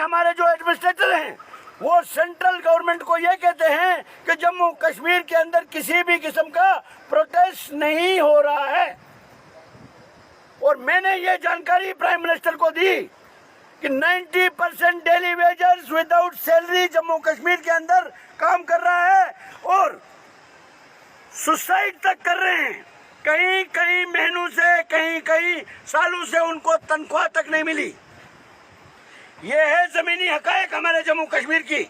हमारे जो एडमिनिस्ट्रेटर हैं वो सेंट्रल गवर्नमेंट को ये कहते हैं कि जम्मू कश्मीर के अंदर किसी भी किस्म का प्रोटेस्ट नहीं हो रहा है। और मैंने ये जानकारी प्राइम मिनिस्टर को दी कि 90% daily wagers without salary Jammu Kashmir के अंदर काम कर रहा है और सुसाइड तक कर रहे हैं। कहीं कहीं महीनों से, कहीं कहीं सालों से उनको तनख्वाह तक नहीं मिली। ये है जमीनी हकायक हमारे जम्मू कश्मीर की।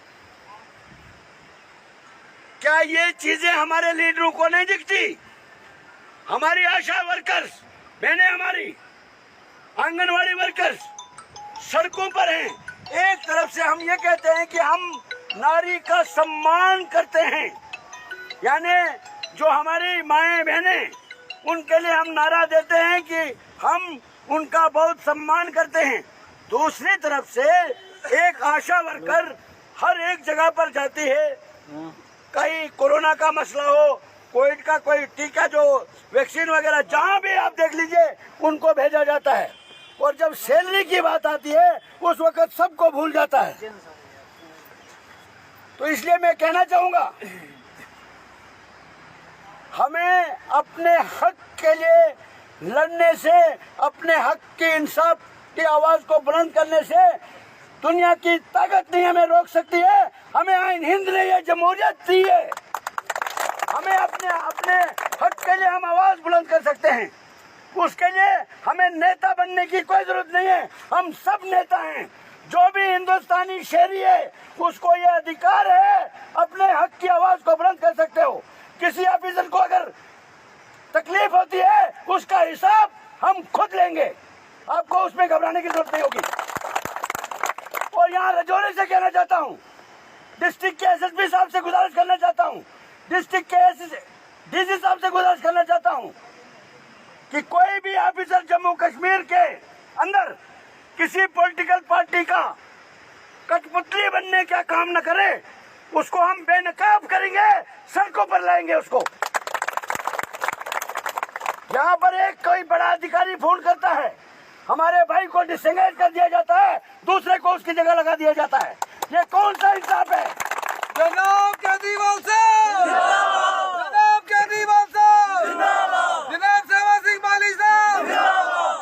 क्या ये चीजें हमारे लीडरों को नहीं दिखती? हमारी आशा वर्कर्स, बहनें हमारी आंगनवाड़ी वर्कर्स सड़कों पर हैं। एक तरफ से हम ये कहते हैं कि हम नारी का सम्मान करते हैं, यानी जो हमारी माएं बहनें उनके लिए हम नारा देते हैं कि हम उनका बहुत सम्मान करते हैं। दूसरी तरफ से एक आशा वर्कर हर एक जगह पर जाती है, कहीं कोरोना का मसला हो, कोविड का कोई टीका जो वैक्सीन वगैरह जहां भी आप देख लीजिए उनको भेजा जाता है। और जब सैलरी की बात आती है उस वक्त सबको भूल जाता है। तो इसलिए मैं कहना चाहूंगा, हमें अपने हक के लिए लड़ने से, अपने हक की इंसाफ की आवाज को बुलंद करने से दुनिया की ताकत नहीं हमें रोक सकती है। हमें आइन हिंद ने ये जमहूरियत दी है, हमें अपने हक के लिए हम आवाज बुलंद कर सकते हैं। उसके लिए हमें नेता बनने की कोई जरूरत नहीं है, हम सब नेता हैं। जो भी हिंदुस्तानी शहरी है उसको ये अधिकार है, अपने हक की आवाज को बुलंद कर सकते हो। किसी ऑफिसर को अगर तकलीफ होती है उसका हिसाब हम खुद लेंगे, आपको उसमें घबराने की जरूरत नहीं होगी। और यहाँ रजौरी से कहना चाहता हूँ, डिस्ट्रिक्ट के एसएसपी साहब से गुजारिश करना चाहता हूँ, डिस्ट्रिक्ट के डीसी साहब से गुजारिश करना चाहता हूँ कि कोई भी ऑफिसर जम्मू कश्मीर के अंदर किसी पॉलिटिकल पार्टी का कठपुतली बनने का काम न करे, उसको हम बेनकाब करेंगे, सड़कों पर लाएंगे उसको। यहाँ पर एक कोई बड़ा अधिकारी फोन करता है, हमारे भाई को डिसएंगेज कर दिया जाता है, दूसरे को उसकी जगह लगा दिया जाता है। ये कौन सा इंसाफ है? जनाब केजरीवाल साहब, जनाब केजरीवाल साहब, जनाब सेवा सिंह माली साहब,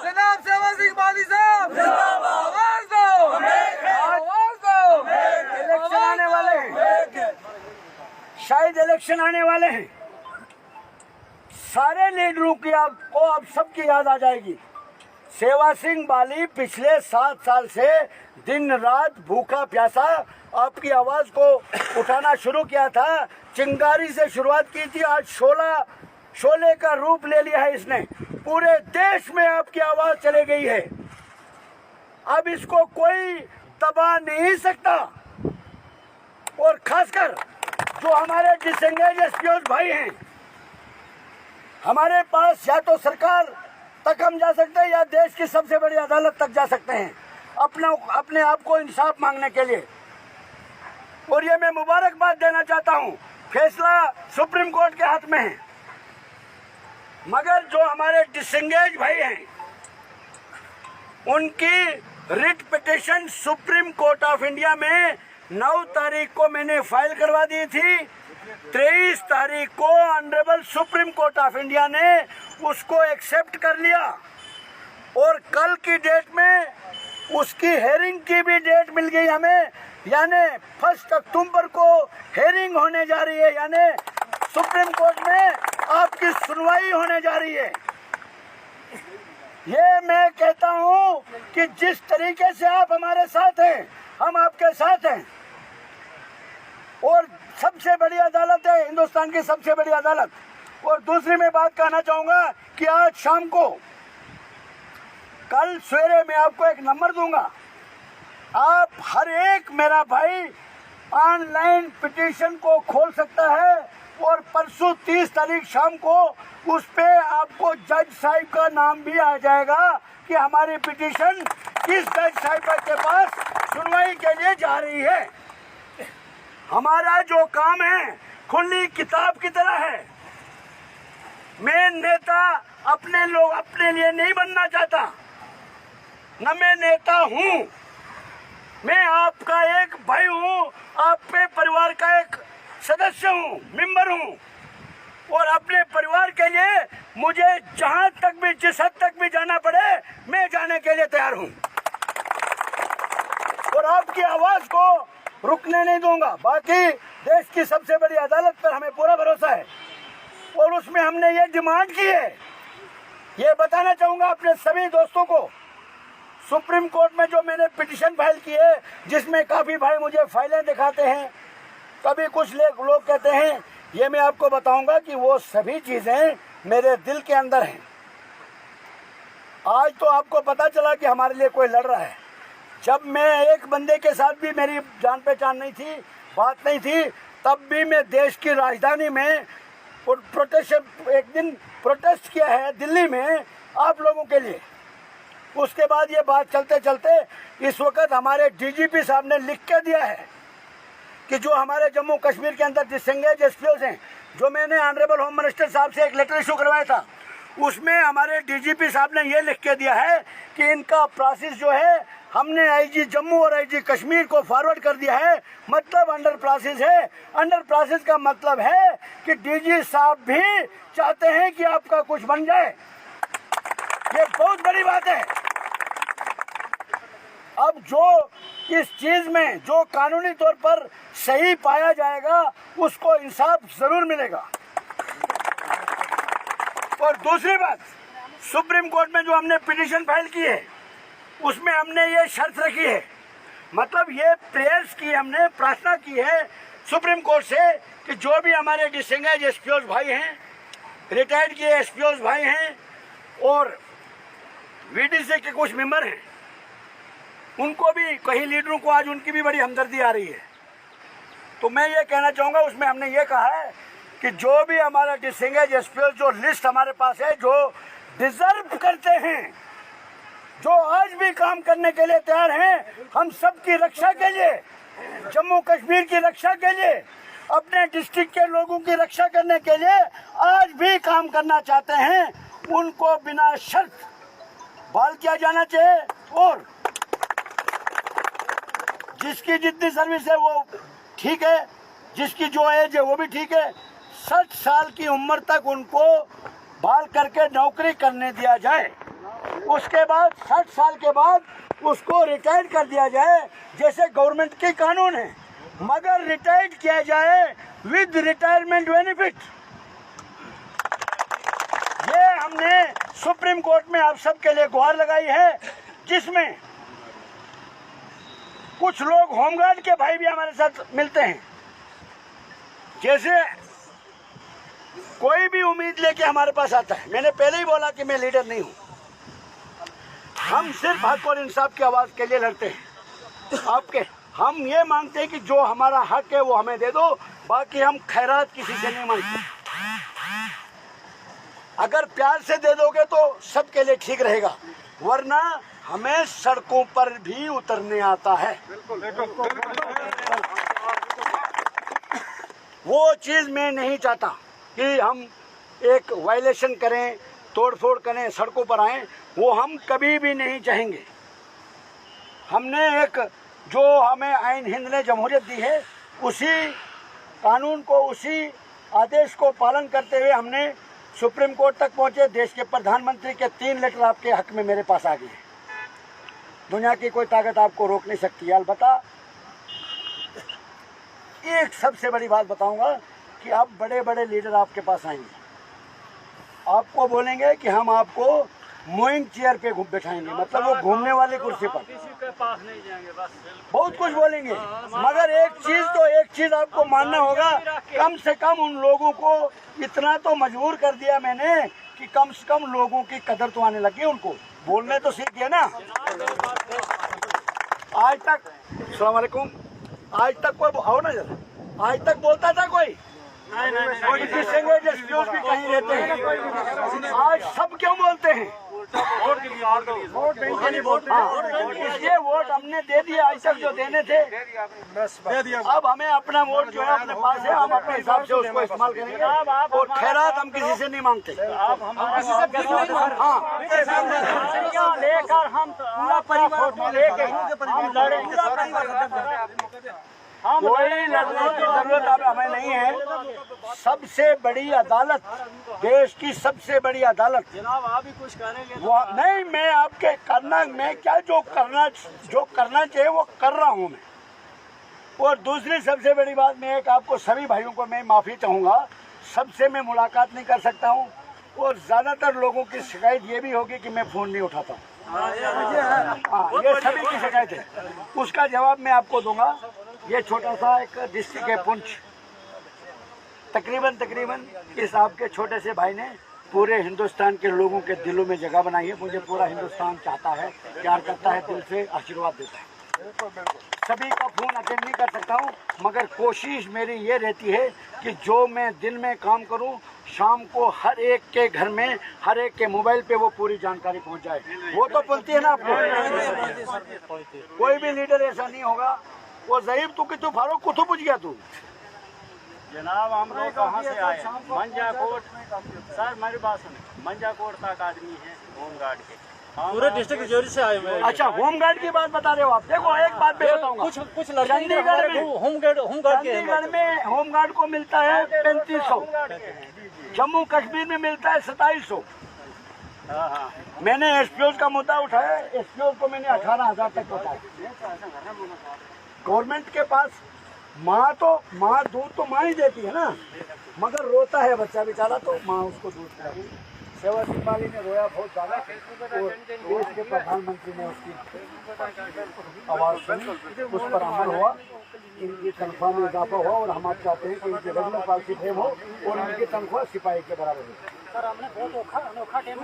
जनाब सेवा सिंह माली साहब, आवाज दो, आवाज दो। इलेक्शन आने वाले हैं, शायद इलेक्शन आने वाले हैं। सारे लीडरों की आपको अब सबकी याद आ जाएगी। सेवा सिंह बाली पिछले 7 साल से दिन रात भूखा प्यासा आपकी आवाज को उठाना शुरू किया था। चिंगारी से शुरुआत की थी, आज शोले का रूप ले लिया है इसने। पूरे देश में आपकी आवाज चले गई है, अब इसको कोई दबा नहीं सकता। और खासकर जो हमारे डिसएंगेज एसपीओ भाई हैं, हमारे पास या तो सरकार तक हम जा सकते हैं या देश की सबसे बड़ी अदालत तक जा सकते हैं अपने आप को इंसाफ मांगने के लिए। और ये मैं मुबारकबाद देना चाहता हूँ, फैसला सुप्रीम कोर्ट के हाथ में है। मगर जो हमारे डिसएंगेज भाई हैं उनकी writ petition supreme court of India में 9 तारीख को मैंने फाइल करवा दी थी। 23 तारीख को honourable supreme court of India ने उसको एक्सेप्ट कर लिया और कल की डेट में उसकी हेयरिंग की भी डेट मिल गई हमें, यानी 1 अक्टूबर को हेयरिंग होने जा रही है, यानी सुप्रीम कोर्ट में आपकी सुनवाई होने जा रही है। ये मैं कहता हूँ कि जिस तरीके से आप हमारे साथ हैं, हम आपके साथ हैं। और सबसे बड़ी अदालत है हिंदुस्तान की, सबसे बड़ी अदालत। और दूसरी मैं बात कहना चाहूंगा कि आज शाम को, कल सवेरे मैं आपको एक नंबर दूंगा, आप हर एक मेरा भाई ऑनलाइन पिटीशन को खोल सकता है और परसों 30 तारीख शाम को उस पे आपको जज साहिब का नाम भी आ जाएगा कि हमारी पिटीशन किस जज साहिब के पास सुनवाई के लिए जा रही है। हमारा जो काम है खुली किताब की तरह है। मैं नेता अपने लिए नहीं बनना चाहता, न मैं नेता हूँ। मैं आप आपके परिवार का एक सदस्य हूँ, मेंबर हूँ, और अपने परिवार के लिए मुझे जहां तक भी, जिस हद तक भी जाना पड़े, मैं जाने के लिए तैयार हूं और आपकी आवाज को रुकने नहीं दूंगा। बाकी देश की सबसे बड़ी अदालत पर हमें पूरा भरोसा है और उसमें हमने ये डिमांड की है। ये बताना चाहूंगा अपने सभी दोस्तों को, सुप्रीम कोर्ट में जो मैंने पिटीशन फाइल की है, जिसमें काफी भाई मुझे फाइलें दिखाते हैं, कभी कुछ लोग कहते हैं, ये मैं आपको बताऊंगा कि वो सभी चीजें मेरे दिल के अंदर हैं। आज तो आपको पता चला कि हमारे लिए कोई लड़ रहा है। जब मैं एक बंदे के साथ भी मेरी जान पहचान नहीं थी, बात नहीं थी, तब भी मैं देश की राजधानी में एक दिन प्रोटेस्ट किया है दिल्ली में आप लोगों के लिए। उसके बाद ये बात चलते चलते इस वक्त हमारे डीजीपी साहब ने लिख के दिया है कि जो हमारे जम्मू कश्मीर के अंदर डिसएंगेज एसपीओज हैं, जो मैंने ऑनरेबल होम मिनिस्टर साहब से एक लेटर इशू करवाया था, उसमें हमारे डीजीपी साहब ने ये लिख के दिया है कि इनका प्रोसेस जो है हमने आईजी जम्मू और आईजी कश्मीर को फॉरवर्ड कर दिया है, मतलब अंडर प्रोसेस है। अंडर प्रोसेस का मतलब है कि डीजी साहब भी चाहते हैं कि आपका कुछ बन जाए। ये बहुत बड़ी बात है। अब जो इस चीज में जो कानूनी तौर पर सही पाया जाएगा उसको इंसाफ जरूर मिलेगा। और दूसरी बात, सुप्रीम कोर्ट में जो हमने पिटीशन फाइल की है उसमें हमने ये शर्त रखी है, मतलब ये प्रेयर्स की, हमने प्रार्थना की है सुप्रीम कोर्ट से कि जो भी हमारे डिसएंगेज एसपीओज भाई हैं, रिटायर्ड किए एसपीओज भाई हैं और वीडीसी के कुछ मेंबर हैं, उनको भी, कई लीडरों को आज उनकी भी बड़ी हमदर्दी आ रही है। तो मैं ये कहना चाहूँगा, उसमें हमने ये कहा है कि जो भी हमारा डिसएंगेज एसपीओ जो लिस्ट हमारे पास है, जो डिजर्व करते हैं, जो आज भी काम करने के लिए तैयार हैं, हम सब की रक्षा के लिए, जम्मू कश्मीर की रक्षा के लिए, अपने डिस्ट्रिक्ट के लोगों की रक्षा करने के लिए आज भी काम करना चाहते हैं, उनको बिना शर्त बहाल किया जाना चाहिए। और जिसकी जितनी सर्विस है वो ठीक है, जिसकी जो एज है वो भी ठीक है। 60 साल की उम्र तक उनको बहाल करके नौकरी करने दिया जाए, उसके बाद 60 साल के बाद उसको रिटायर कर दिया जाए, जैसे गवर्नमेंट के कानून है, मगर रिटायर किया जाए विद रिटायरमेंट बेनिफिट। ये हमने सुप्रीम कोर्ट में आप सबके लिए गुहार लगाई है, जिसमें कुछ लोग होमगार्ड के भाई भी हमारे साथ मिलते हैं। जैसे कोई भी उम्मीद लेके हमारे पास आता है, मैंने पहले ही बोला कि मैं लीडर नहीं हूं, हम सिर्फ हक और इंसाफ की आवाज के लिए लड़ते हैं। आपके हम ये मांगते हैं कि जो हमारा हक है वो हमें दे दो, बाकी हम खैरात किसी से नहीं मांगते। अगर प्यार से दे दोगे तो सबके लिए ठीक रहेगा, वरना हमें सड़कों पर भी उतरने आता है। वो चीज मैं नहीं चाहता कि हम एक वायलेशन करें, तोड़फोड़ करें, सड़कों पर आएं, वो हम कभी भी नहीं चाहेंगे। हमने एक जो हमें आइन हिंद ने जमहूरियत दी है, उसी कानून को, उसी आदेश को पालन करते हुए हमने सुप्रीम कोर्ट तक पहुंचे। देश के प्रधानमंत्री के 3 लेटर आपके हक में मेरे पास आ गए हैं। दुनिया की कोई ताकत आपको रोक नहीं सकती। अलबत्ता एक सबसे बड़ी बात बताऊंगा कि अब बड़े बड़े लीडर आपके पास आएंगे, आपको बोलेंगे कि हम आपको मूविंग चेयर पे बैठाएंगे, मतलब वो घूमने वाली कुर्सी पर, किसी के पास नहीं जाएंगे, बस बहुत कुछ बोलेंगे। मगर एक चीज आपको मानना होगा, कम से कम उन लोगों को इतना तो मजबूर कर दिया मैंने कि कम से कम लोगों की कदर तो आने लगी, उनको बोलने तो सीख गए ना। आज तक, अस्सलाम वालेकुम, आज तक कोई आओ ना जरा, आज तक बोलता था कोई डिसएंगेज एसपीओ भी कहीं रहते हैं, आज सब क्यों बोलते हैं? वोट के लिए इसलिए वोट हमने दे दिया, आज तक जो देने थे दे दिया। अब हमें अपना वोट जो है अपने पास है, हम अपने हिसाब से उसको इस्तेमाल करेंगे और खैरात हम किसी से नहीं मांगते। हाँ, लेकर हम पूरा परिवार लेके हम लड़े। कोई लड़ने की जरूरत अब हमें नहीं है। सबसे बड़ी अदालत, देश की सबसे बड़ी अदालत, जनाब आप भी कुछ करेंगे तो वो नहीं, मैं आपके करना, मैं क्या जो करना चाहिए वो कर रहा हूँ मैं। और दूसरी सबसे बड़ी बात, मैं एक आपको सभी भाइयों को मैं माफ़ी चाहूँगा, सबसे मैं मुलाकात नहीं कर सकता हूँ और ज़्यादातर लोगों की शिकायत ये भी होगी कि मैं फ़ोन नहीं उठाता हूँ। हाँ, ये सभी की शिकायत है, उसका जवाब मैं आपको दूंगा। ये छोटा सा एक डिस्ट्रिक्ट है पुंछ, तकरीबन इस आपके छोटे से भाई ने पूरे हिंदुस्तान के लोगों के दिलों में जगह बनाई है। मुझे पूरा हिंदुस्तान चाहता है, प्यार करता है, दिल से आशीर्वाद देता है। सभी का फोन अटेंड नहीं कर सकता हूँ, मगर कोशिश मेरी ये रहती है कि जो मैं दिन में काम करूँ, शाम को हर एक के घर में, हर एक के मोबाइल पे वो पूरी जानकारी पहुँच जाए। वो तो बोलती है ना आपको, कोई भी लीडर ऐसा नहीं होगा। वो ज़हीब तू कि तू फारूक कुछ पूछ गया तू। जनाब हम लोग कहाँ से आए? मंजाकोट। सर मेरी बात सुने, मंजाकोट तक आदमी है होमगार्ड के, पूरे डिस्ट्रिक्ट जोरी से आए हुए हैं। अच्छा, होमगार्ड की बात बता रहे हो आप। देखो एक बात मैं बताऊंगा, कुछ लड़के चंडीगढ़ में होमगार्ड के हैं। चंडीगढ़ में होमगार्ड को मिलता है 3500, जम्मू कश्मीर में मिलता है 2700। हाँ मैंने एसपीओ का मुद्दा उठाया, एसपीओ को मैंने 18,000 तक बताया। गवर्नमेंट के पास माँ दूध तो माँ ही देती है ना, मगर रोता है बच्चा बेचारा तो माँ उसको दूध पिलाती है। सेवा सिंह माली ने रोया बहुत ज़्यादा और देश के प्रधानमंत्री ने उसकी आवाज़ सुनी, उस पर अमल हुआ, इनकी तनख्वाह में इजाफा हुआ और हम आप चाहते हैं कि इनकी रेगुलर पॉलिसी फ्रेम हो और इनकी तनख्वाह सिपाही के बराबर हो। सर हमने बहुत अनोखा टीम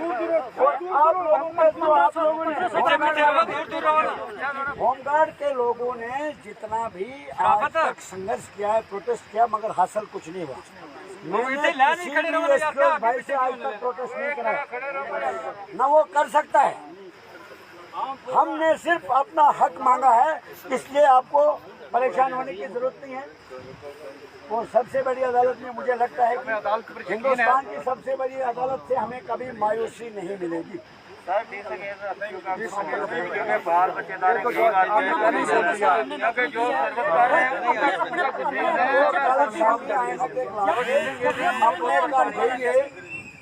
होमगार्ड के लोगों ने जितना भी आज तक संघर्ष किया है, प्रोटेस्ट किया, मगर हासिल कुछ नहीं हुआ। मैंने किसी भी एसपीओ भाई से आज तक प्रोटेस्ट नहीं कराया, न वो कर सकता है। हमने सिर्फ अपना हक मांगा है, इसलिए आपको परेशान होने की जरूरत नहीं है। और सबसे बड़ी अदालत में मुझे लगता है कि हिंदुस्तान की सबसे बड़ी अदालत से हमें कभी मायूसी नहीं मिलेगी।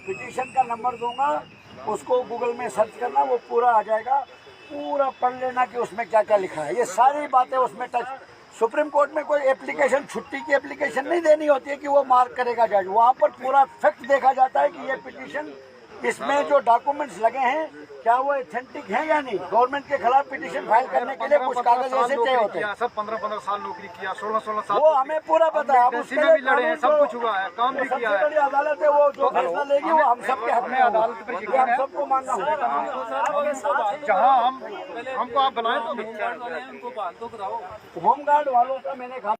पिटीशन का नंबर दूंगा, उसको गूगल में सर्च करना, वो पूरा आ जाएगा। पूरा पढ़ लेना कि उसमें क्या क्या लिखा है। ये सारी बातें उसमें टच। सुप्रीम कोर्ट में कोई एप्लीकेशन, छुट्टी की एप्लीकेशन नहीं देनी होती है कि वो मार्क करेगा जज। वहाँ पर पूरा फैक्ट देखा जाता है कि ये पिटीशन, इसमें जो डॉक्यूमेंट्स लगे हैं क्या वो ऑथेंटिक हैं या नहीं। गवर्नमेंट के खिलाफ पिटीशन फाइल करने के लिए कुछ कागज ऐसे चाहिए होते हैं। सब 15-15 साल नौकरी किया, 16-16 साल वो हमें पूरा पता है। अब उसके लिए भी लड़े हैं, सब कुछ हुआ है, काम भी किया है। सबसे बड़ी अदालत है, वो जो फैसला लेगी वो हम सबके हक में अदालत पर हम सबको मानना होगा। जहाँ हमको आप बनाए तो उनको बात तो कराओ। होमगार्ड वालों का मैंने कहा